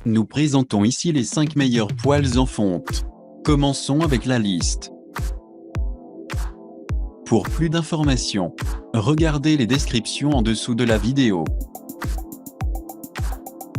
Nous présentons ici les 5 meilleurs poêles en fonte. Commençons avec la liste. Pour plus d'informations, regardez les descriptions en dessous de la vidéo.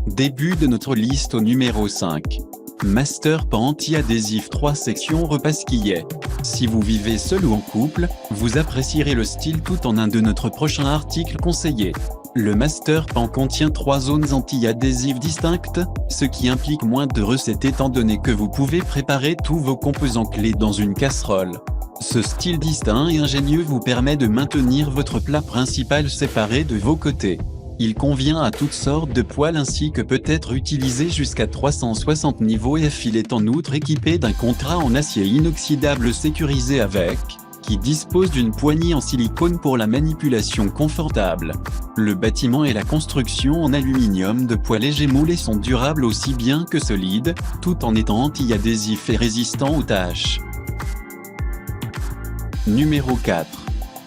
Début de notre liste au numéro 5. Master Pan anti-adhésif 3 sections repasquillé. Si vous vivez seul ou en couple, vous apprécierez le style tout en un de notre prochain article conseillé. Le Master Pan contient 3 zones anti-adhésives distinctes, ce qui implique moins de recettes étant donné que vous pouvez préparer tous vos composants clés dans une casserole. Ce style distinct et ingénieux vous permet de maintenir votre plat principal séparé de vos côtés. Il convient à toutes sortes de poêles ainsi que peut être utilisé jusqu'à 360 niveaux et il est en outre équipé d'un contrat en acier inoxydable sécurisé avec, qui dispose d'une poignée en silicone pour la manipulation confortable. Le bâtiment et la construction en aluminium de poêles légers moulés sont durables aussi bien que solides, tout en étant anti-adhésifs et résistants aux taches. Numéro 4.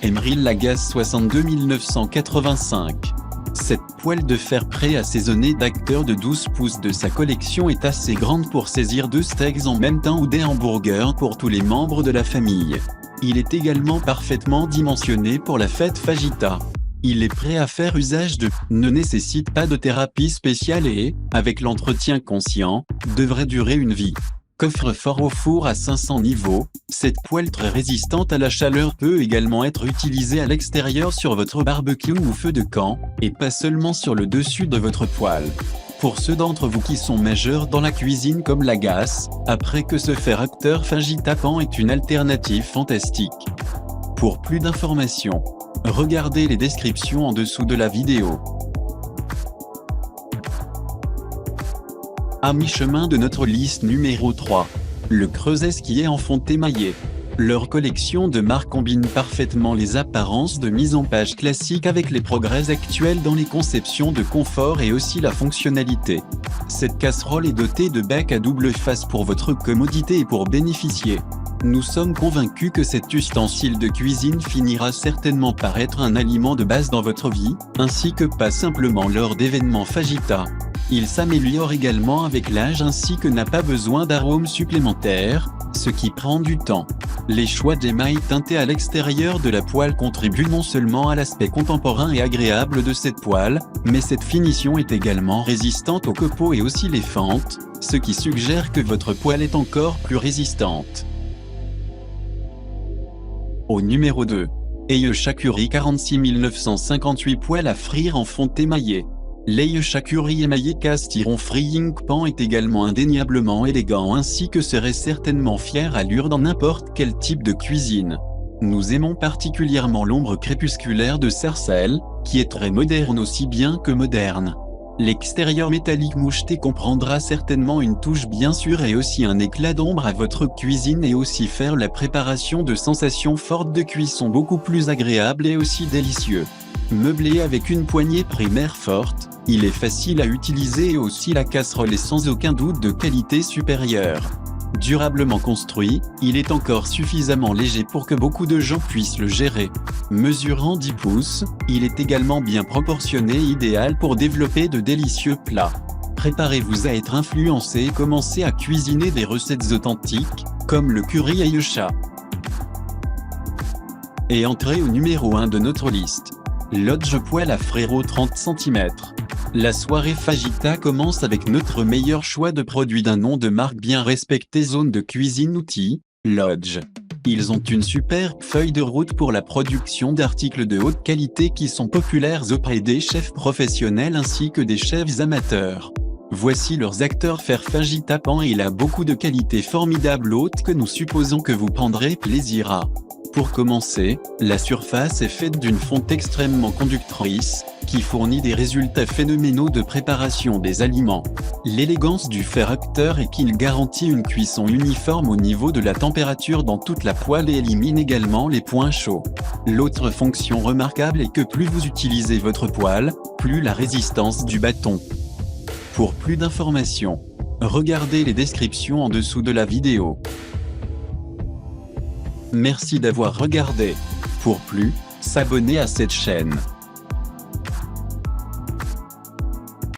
Emeril Lagasse 62 985. Cette poêle de fer pré-assaisonnée d'acteur de 12 pouces de sa collection est assez grande pour saisir 2 steaks en même temps ou des hamburgers pour tous les membres de la famille. Il est également parfaitement dimensionné pour la fête fajita. Il est prêt à faire usage ne nécessite pas de thérapie spéciale et, avec l'entretien conscient, devrait durer une vie. Coffre-fort au four à 500 niveaux, cette poêle très résistante à la chaleur peut également être utilisée à l'extérieur sur votre barbecue ou feu de camp, et pas seulement sur le dessus de votre poêle. Pour ceux d'entre vous qui sont majeurs dans la cuisine comme Lagasse, après que ce fer acteur Fajita Pan est une alternative fantastique. Pour plus d'informations, regardez les descriptions en dessous de la vidéo. À mi-chemin de notre liste numéro 3. Le Creuset skié en fonte émaillé. Leur collection de marques combine parfaitement les apparences de mise en page classique avec les progrès actuels dans les conceptions de confort et aussi la fonctionnalité. Cette casserole est dotée de becs à double face pour votre commodité et pour bénéficier. Nous sommes convaincus que cet ustensile de cuisine finira certainement par être un aliment de base dans votre vie, ainsi que pas simplement lors d'événements fajita. Il s'améliore également avec l'âge ainsi que n'a pas besoin d'arômes supplémentaires, ce qui prend du temps. Les choix d'émail teinté à l'extérieur de la poêle contribuent non seulement à l'aspect contemporain et agréable de cette poêle, mais cette finition est également résistante aux copeaux et aussi les fentes, ce qui suggère que votre poêle est encore plus résistante. Au numéro 2. Eyechakury 46 958 poêle à frire en fonte émaillée. L'Eyechakury émaillé cast iron frying pan est également indéniablement élégant ainsi que serait certainement fier allure dans n'importe quel type de cuisine. Nous aimons particulièrement l'ombre crépusculaire de Sarcelle, qui est très moderne aussi bien que moderne. L'extérieur métallique moucheté comprendra certainement une touche bien sûre et aussi un éclat d'ombre à votre cuisine et aussi faire la préparation de sensations fortes de cuisson beaucoup plus agréable et aussi délicieux. Meublé avec une poignée primaire forte, il est facile à utiliser et aussi la casserole est sans aucun doute de qualité supérieure. Durablement construit, il est encore suffisamment léger pour que beaucoup de gens puissent le gérer. Mesurant 10 pouces, il est également bien proportionné et idéal pour développer de délicieux plats. Préparez-vous à être influencé et commencez à cuisiner des recettes authentiques, comme le curry Eyecha. Et entrez au numéro 1 de notre liste. Lodge poêle à frérot 30 cm. La soirée fajita commence avec notre meilleur choix de produits d'un nom de marque bien respecté zone de cuisine outils, Lodge. Ils ont une superbe feuille de route pour la production d'articles de haute qualité qui sont populaires auprès des chefs professionnels ainsi que des chefs amateurs. Voici leurs acteurs fer Fajita Pan et il a beaucoup de qualités formidables hautes que nous supposons que vous prendrez plaisir à. Pour commencer, la surface est faite d'une fonte extrêmement conductrice, qui fournit des résultats phénoménaux de préparation des aliments. L'élégance du fer acteur est qu'il garantit une cuisson uniforme au niveau de la température dans toute la poêle et élimine également les points chauds. L'autre fonction remarquable est que plus vous utilisez votre poêle, plus la résistance du bâton. Pour plus d'informations, regardez les descriptions en dessous de la vidéo. Merci d'avoir regardé. Pour plus, s'abonner à cette chaîne.